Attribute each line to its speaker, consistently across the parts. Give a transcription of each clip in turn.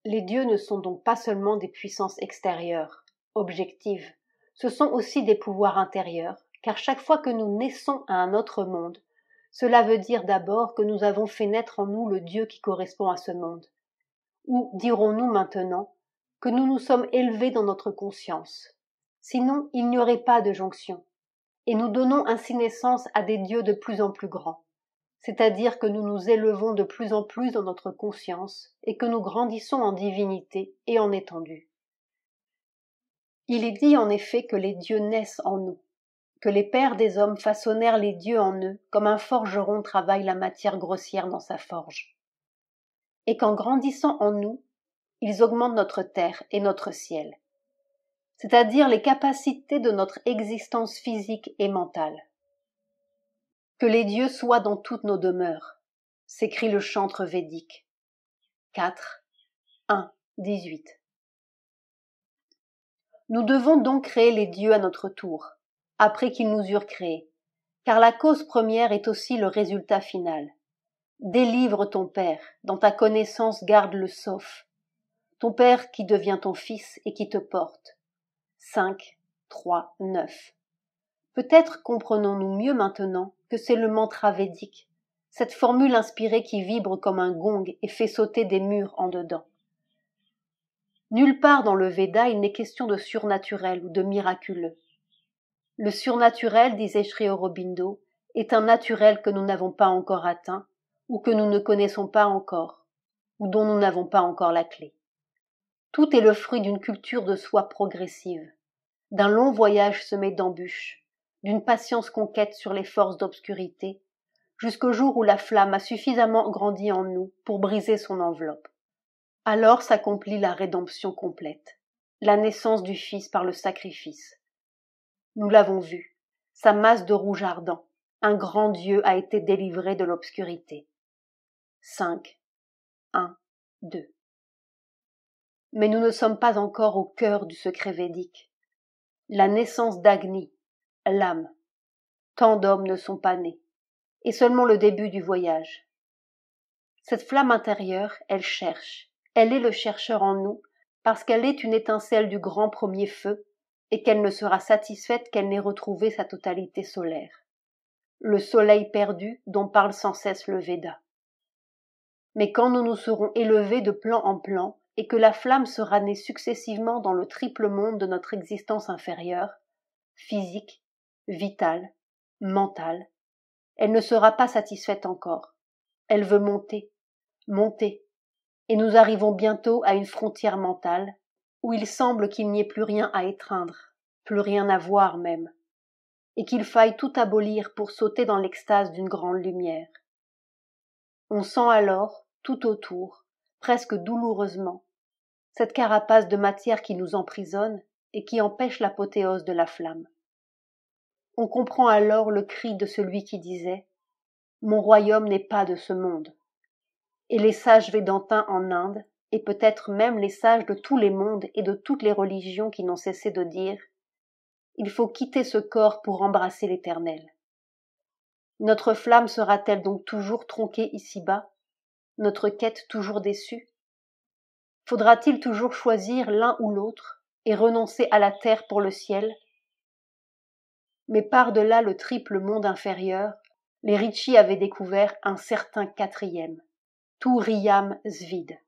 Speaker 1: Les dieux ne sont donc pas seulement des puissances extérieures, objectives, ce sont aussi des pouvoirs intérieurs, car chaque fois que nous naissons à un autre monde, cela veut dire d'abord que nous avons fait naître en nous le Dieu qui correspond à ce monde. Ou dirons-nous maintenant que nous nous sommes élevés dans notre conscience. Sinon, il n'y aurait pas de jonction. Et nous donnons ainsi naissance à des dieux de plus en plus grands. C'est-à-dire que nous nous élevons de plus en plus dans notre conscience et que nous grandissons en divinité et en étendue. Il est dit en effet que les dieux naissent en nous, que les pères des hommes façonnèrent les dieux en eux comme un forgeron travaille la matière grossière dans sa forge. Et qu'en grandissant en nous, ils augmentent notre terre et notre ciel, c'est-à-dire les capacités de notre existence physique et mentale. Que les dieux soient dans toutes nos demeures, s'écrie le chantre védique. 4, 1, 18. Nous devons donc créer les dieux à notre tour, après qu'ils nous eurent créés, car la cause première est aussi le résultat final. Délivre ton Père, dans ta connaissance garde le sauf, ton Père qui devient ton Fils et qui te porte. 5, 3, 9. Peut-être comprenons-nous mieux maintenant que c'est le mantra védique, cette formule inspirée qui vibre comme un gong et fait sauter des murs en dedans. Nulle part dans le Veda il n'est question de surnaturel ou de miraculeux. Le surnaturel, disait Sri Aurobindo, est un naturel que nous n'avons pas encore atteint, ou que nous ne connaissons pas encore, ou dont nous n'avons pas encore la clé. Tout est le fruit d'une culture de soi progressive, d'un long voyage semé d'embûches, d'une patience conquête sur les forces d'obscurité, jusqu'au jour où la flamme a suffisamment grandi en nous pour briser son enveloppe. Alors s'accomplit la rédemption complète, la naissance du Fils par le sacrifice. Nous l'avons vu, sa masse de rouge ardent, un grand Dieu a été délivré de l'obscurité. 5, 1, 2. Mais nous ne sommes pas encore au cœur du secret védique. La naissance d'Agni, l'âme. Tant d'hommes ne sont pas nés, et seulement le début du voyage. Cette flamme intérieure, elle cherche, elle est le chercheur en nous, parce qu'elle est une étincelle du grand premier feu, et qu'elle ne sera satisfaite qu'elle n'ait retrouvé sa totalité solaire. Le soleil perdu dont parle sans cesse le Veda. Mais quand nous nous serons élevés de plan en plan, et que la flamme sera née successivement dans le triple monde de notre existence inférieure, physique, vitale, mentale, elle ne sera pas satisfaite encore. Elle veut monter, monter, et nous arrivons bientôt à une frontière mentale, où il semble qu'il n'y ait plus rien à étreindre, plus rien à voir même, et qu'il faille tout abolir pour sauter dans l'extase d'une grande lumière. On sent alors, tout autour, presque douloureusement, cette carapace de matière qui nous emprisonne et qui empêche l'apothéose de la flamme. On comprend alors le cri de celui qui disait « Mon royaume n'est pas de ce monde ». Et les sages védantins en Inde, et peut-être même les sages de tous les mondes et de toutes les religions qui n'ont cessé de dire « Il faut quitter ce corps pour embrasser l'éternel ». Notre flamme sera-t-elle donc toujours tronquée ici-bas, notre quête toujours déçue? Faudra-t-il toujours choisir l'un ou l'autre et renoncer à la terre pour le ciel? Mais par-delà le triple monde inférieur, les Rishis avaient découvert un certain quatrième, Turiyam Svid.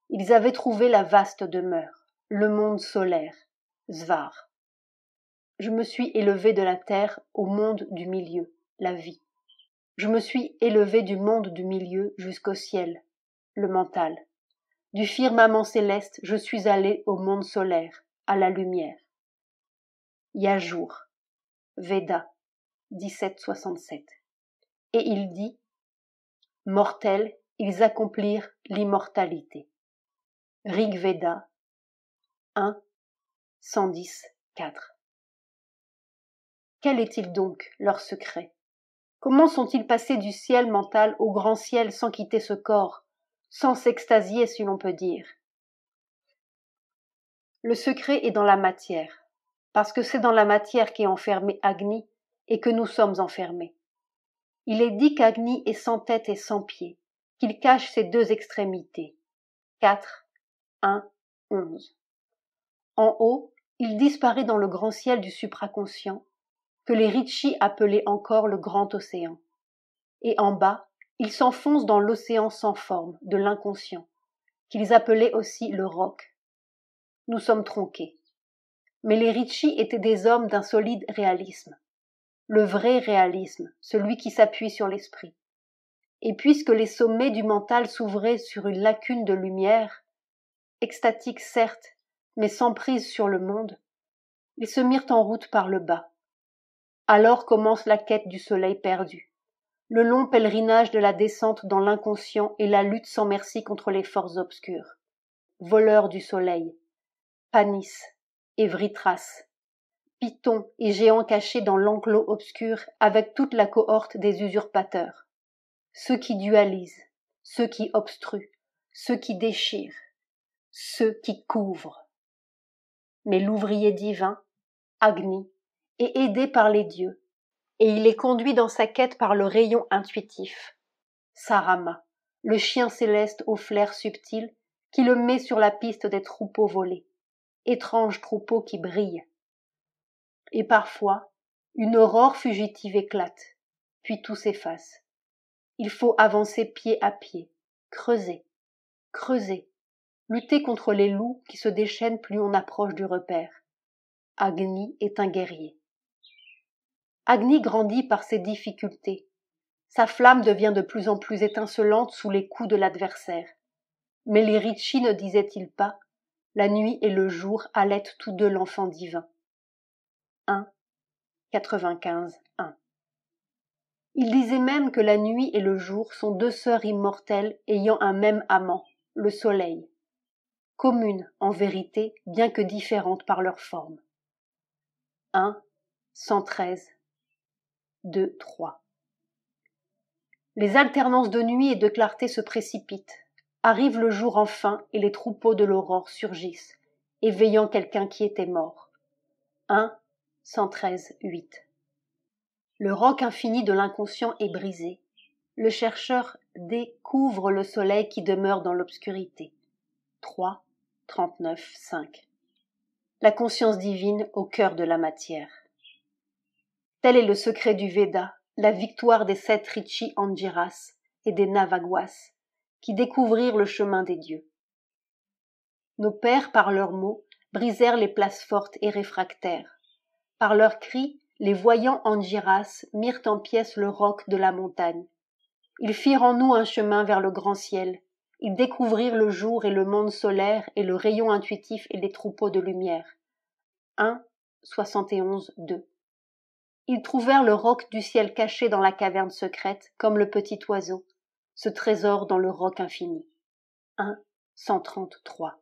Speaker 1: Ils avaient trouvé la vaste demeure, le monde solaire, Svar. Je me suis élevé de la terre au monde du milieu, la vie. Je me suis élevé du monde du milieu jusqu'au ciel, le mental. Du firmament céleste, je suis allé au monde solaire, à la lumière. Yajur, Veda, 1767. Et il dit, mortels, ils accomplirent l'immortalité. Rig Veda, 1, 110, 4. Quel est-il donc, leur secret? Comment sont-ils passés du ciel mental au grand ciel sans quitter ce corps, sans s'extasier si l'on peut dire? Le secret est dans la matière, parce que c'est dans la matière qu'est enfermé Agni et que nous sommes enfermés. Il est dit qu'Agni est sans tête et sans pieds, qu'il cache ses deux extrémités. 4, 1, 11. En haut, il disparaît dans le grand ciel du supraconscient, que les Ritchis appelaient encore le grand océan. Et en bas, il s'enfonce dans l'océan sans forme de l'inconscient, qu'ils appelaient aussi le roc. Nous sommes tronqués. Mais les Ritchis étaient des hommes d'un solide réalisme. Le vrai réalisme, celui qui s'appuie sur l'esprit. Et puisque les sommets du mental s'ouvraient sur une lacune de lumière, extatique certes, mais sans prise sur le monde, ils se mirent en route par le bas. Alors commence la quête du soleil perdu, le long pèlerinage de la descente dans l'inconscient et la lutte sans merci contre les forces obscures. Voleurs du soleil, Panis et Vritras, Python et géants cachés dans l'enclos obscur avec toute la cohorte des usurpateurs. Ceux qui dualisent, ceux qui obstruent, ceux qui déchirent, ceux qui couvrent. Mais l'ouvrier divin, Agni, est aidé par les dieux, et il est conduit dans sa quête par le rayon intuitif, Sarama, le chien céleste au flair subtil qui le met sur la piste des troupeaux volés, étranges troupeaux qui brillent. Et parfois, une aurore fugitive éclate, puis tout s'efface. Il faut avancer pied à pied, creuser, creuser, lutter contre les loups qui se déchaînent plus on approche du repère. Agni est un guerrier. Agni grandit par ses difficultés. Sa flamme devient de plus en plus étincelante sous les coups de l'adversaire. Mais les Ritchis ne disaient-ils pas « La nuit et le jour allaitent tous deux l'enfant divin » 1, 95, 1. Ils disaient même que la nuit et le jour sont deux sœurs immortelles ayant un même amant, le soleil, communes en vérité, bien que différentes par leur forme. 1, 113, 2, 3. Les alternances de nuit et de clarté se précipitent. Arrive le jour enfin et les troupeaux de l'aurore surgissent, éveillant quelqu'un qui était mort. 1, 113, 8. Le roc infini de l'inconscient est brisé. Le chercheur découvre le soleil qui demeure dans l'obscurité. 3, 39, 5. La conscience divine au cœur de la matière. Tel est le secret du Veda, la victoire des 7 Rishi Angiras et des Navaguas, qui découvrirent le chemin des dieux. Nos pères, par leurs mots, brisèrent les places fortes et réfractaires. Par leurs cris, les voyants Angiras mirent en pièces le roc de la montagne. Ils firent en nous un chemin vers le grand ciel. Ils découvrirent le jour et le monde solaire et le rayon intuitif et les troupeaux de lumière. 1, 71, 2. Ils trouvèrent le roc du ciel caché dans la caverne secrète, comme le petit oiseau, ce trésor dans le roc infini. 1, 133.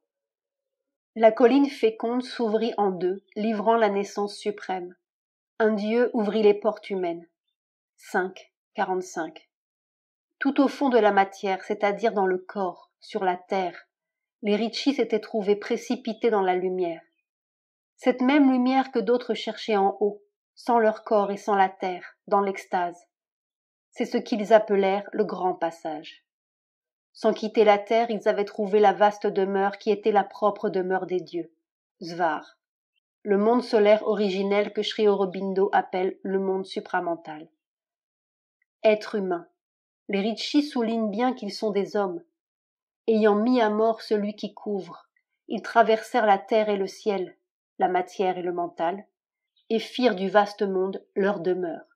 Speaker 1: La colline féconde s'ouvrit en deux, livrant la naissance suprême. Un dieu ouvrit les portes humaines. 5, 45. Tout au fond de la matière, c'est-à-dire dans le corps, sur la terre, les Ritchis s'étaient trouvés précipités dans la lumière. Cette même lumière que d'autres cherchaient en haut, sans leur corps et sans la terre, dans l'extase. C'est ce qu'ils appelèrent le grand passage. Sans quitter la terre, ils avaient trouvé la vaste demeure qui était la propre demeure des dieux, Svar, le monde solaire originel que Sri Aurobindo appelle le monde supramental. Être humain. Les Ritchis soulignent bien qu'ils sont des hommes. Ayant mis à mort celui qui couvre, ils traversèrent la terre et le ciel, la matière et le mental, et firent du vaste monde leur demeure.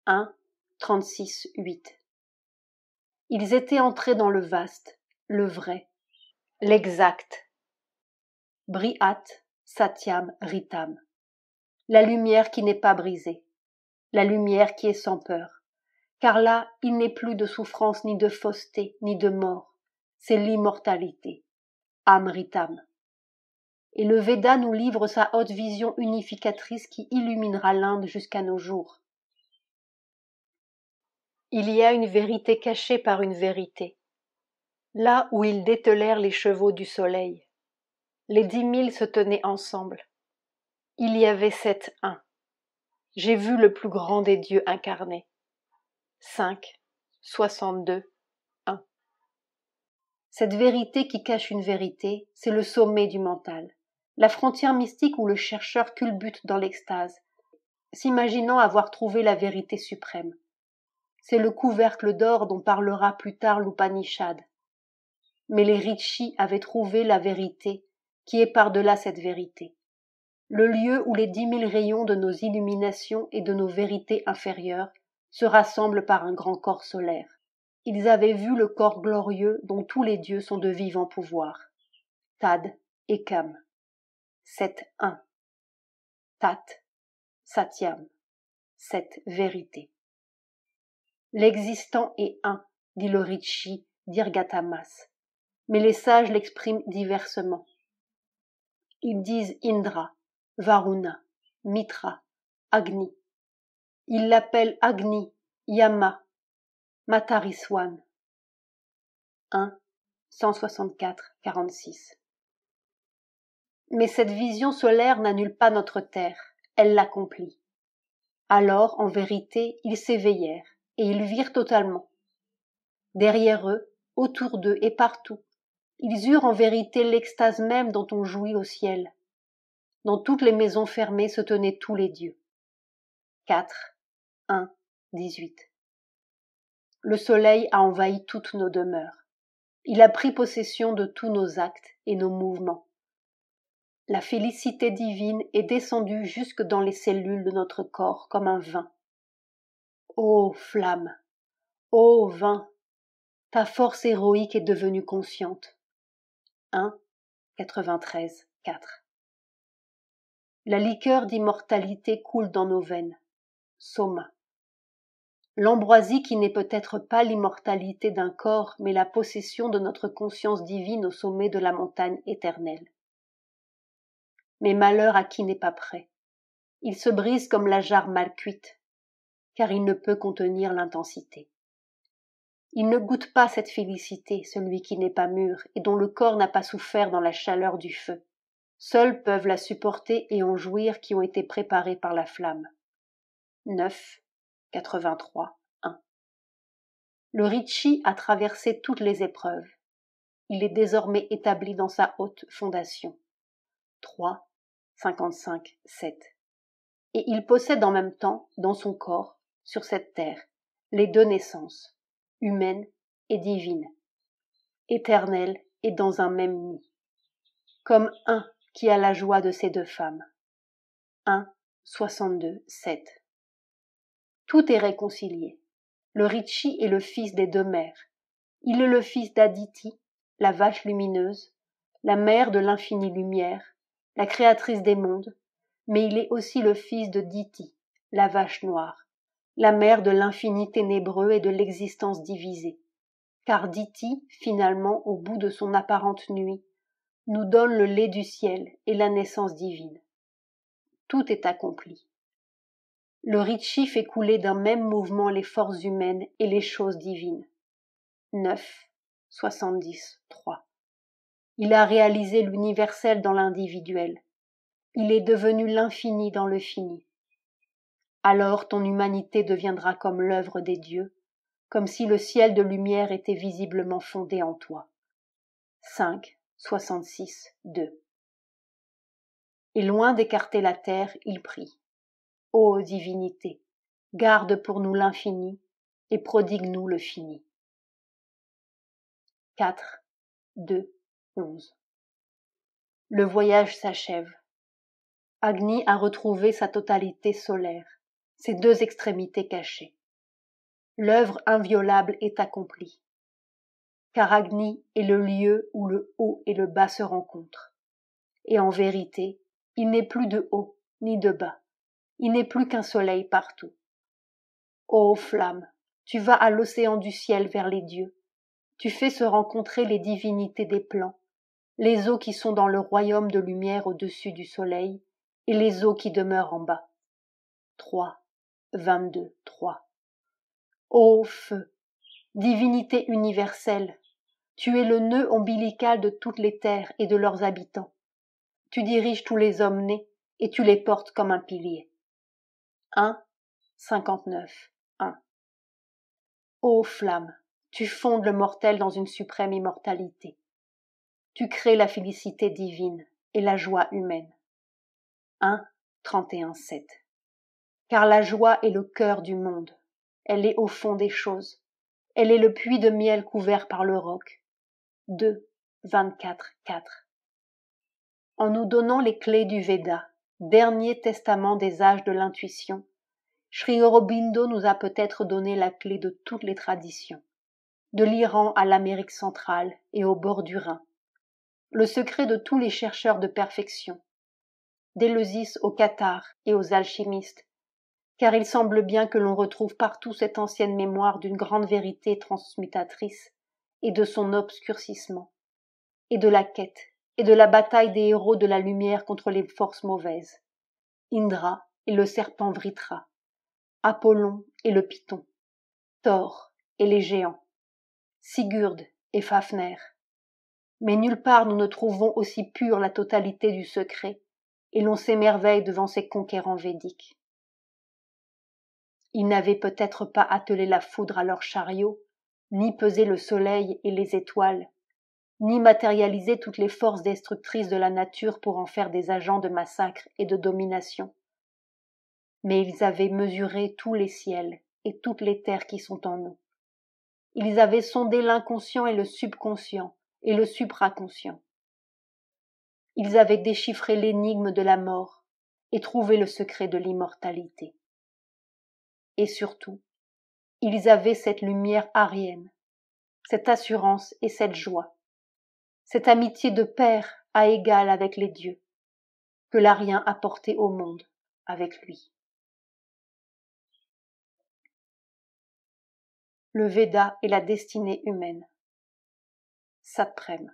Speaker 1: 1, 36, 8. Ils étaient entrés dans le vaste, le vrai, l'exact. Brihat, Satyam, Ritam. La lumière qui n'est pas brisée, la lumière qui est sans peur. Car là, il n'est plus de souffrance, ni de fausseté, ni de mort. C'est l'immortalité. Amritam. Et le Veda nous livre sa haute vision unificatrice qui illuminera l'Inde jusqu'à nos jours. Il y a une vérité cachée par une vérité. Là où ils dételèrent les chevaux du soleil, les 10 000 se tenaient ensemble. Il y avait 7-1. J'ai vu le plus grand des dieux incarnés. 5, 62, 1. Cette vérité qui cache une vérité, c'est le sommet du mental, la frontière mystique où le chercheur culbute dans l'extase, s'imaginant avoir trouvé la vérité suprême. C'est le couvercle d'or dont parlera plus tard l'Upanishad. Mais les rishis avaient trouvé la vérité qui est par-delà cette vérité, le lieu où les 10 000 rayons de nos illuminations et de nos vérités inférieures se rassemblent par un grand corps solaire. Ils avaient vu le corps glorieux dont tous les dieux sont de vivants pouvoirs. Tad et Kam. 7-1. Tat, Satyam. Cette vérité. L'existant est un, dit le Rishi Dirghatamas, mais les sages l'expriment diversement. Ils disent Indra, Varuna, Mitra, Agni. Ils l'appellent Agni, Yama, Matariswan. 1, 164-46. Mais cette vision solaire n'annule pas notre terre, elle l'accomplit. Alors, en vérité, ils s'éveillèrent, et ils virent totalement. Derrière eux, autour d'eux et partout, ils eurent en vérité l'extase même dont on jouit au ciel. Dans toutes les maisons fermées se tenaient tous les dieux. 4, 1, 18. Le soleil a envahi toutes nos demeures. Il a pris possession de tous nos actes et nos mouvements. La félicité divine est descendue jusque dans les cellules de notre corps comme un vin. Ô flamme, ô vin, ta force héroïque est devenue consciente. 1, 93, 4. La liqueur d'immortalité coule dans nos veines. Soma. L'ambroisie qui n'est peut-être pas l'immortalité d'un corps, mais la possession de notre conscience divine au sommet de la montagne éternelle. Mais malheur à qui n'est pas prêt. Il se brise comme la jarre mal cuite, car il ne peut contenir l'intensité. Il ne goûte pas cette félicité, celui qui n'est pas mûr, et dont le corps n'a pas souffert dans la chaleur du feu. Seuls peuvent la supporter et en jouir qui ont été préparés par la flamme. 9, 83, 1. Le Rishi a traversé toutes les épreuves. Il est désormais établi dans sa haute fondation. 3, 55, 7. Et il possède en même temps, dans son corps, sur cette terre, les deux naissances, humaine et divine, éternelle et dans un même nid, comme un qui a la joie de ces deux femmes. 1, 62, 7. Tout est réconcilié. Le Rishi est le fils des deux mères. Il est le fils d'Aditi, la vache lumineuse, la mère de l'infinie lumière, la créatrice des mondes, mais il est aussi le fils de Diti, la vache noire, la mère de l'infini ténébreux et de l'existence divisée. Car Diti, finalement, au bout de son apparente nuit, nous donne le lait du ciel et la naissance divine. Tout est accompli. Le Rishi fait couler d'un même mouvement les forces humaines et les choses divines. 9, 70, 3. Il a réalisé l'universel dans l'individuel. Il est devenu l'infini dans le fini. Alors ton humanité deviendra comme l'œuvre des dieux, comme si le ciel de lumière était visiblement fondé en toi. 5, 66, 2. Et loin d'écarter la terre, il prie. Ô divinité, garde pour nous l'infini et prodigue-nous le fini. 4, 2, 11. Le voyage s'achève. Agni a retrouvé sa totalité solaire, ses deux extrémités cachées. L'œuvre inviolable est accomplie. Car Agni est le lieu où le haut et le bas se rencontrent. Et en vérité, il n'est plus de haut ni de bas. Il n'est plus qu'un soleil partout. Ô flamme, tu vas à l'océan du ciel vers les dieux. Tu fais se rencontrer les divinités des plans, les eaux qui sont dans le royaume de lumière au-dessus du soleil, et les eaux qui demeurent en bas. 3, 22, 3. Ô feu, divinité universelle, tu es le nœud ombilical de toutes les terres et de leurs habitants. Tu diriges tous les hommes nés et tu les portes comme un pilier. 1, 59, 1. Ô flamme, Tu fondes le mortel dans une suprême immortalité. Tu crées la félicité divine et la joie humaine. 1:31:7. Car la joie est le cœur du monde. Elle est au fond des choses. Elle est le puits de miel couvert par le roc. 2:24:4. En nous donnant les clés du Veda, dernier testament des âges de l'intuition, Sri Aurobindo nous a peut-être donné la clé de toutes les traditions, de l'Iran à l'Amérique centrale et au bord du Rhin, le secret de tous les chercheurs de perfection, d'Éleusis au Qatar et aux alchimistes, car il semble bien que l'on retrouve partout cette ancienne mémoire d'une grande vérité transmutatrice et de son obscurcissement, et de la quête et de la bataille des héros de la lumière contre les forces mauvaises, Indra et le serpent Vritra, Apollon et le python, Thor et les géants, Sigurd et Fafner. Mais nulle part nous ne trouvons aussi pure la totalité du secret, et l'on s'émerveille devant ces conquérants védiques. Ils n'avaient peut-être pas attelé la foudre à leurs chariots, ni pesé le soleil et les étoiles, ni matérialisé toutes les forces destructrices de la nature pour en faire des agents de massacre et de domination. Mais ils avaient mesuré tous les ciels et toutes les terres qui sont en nous. Ils avaient sondé l'inconscient et le subconscient et le supraconscient. Ils avaient déchiffré l'énigme de la mort et trouvé le secret de l'immortalité. Et surtout, ils avaient cette lumière arienne, cette assurance et cette joie, cette amitié de père à égal avec les dieux, que l'Arien a porté au monde avec lui. Le Veda et la destinée humaine. Saprem.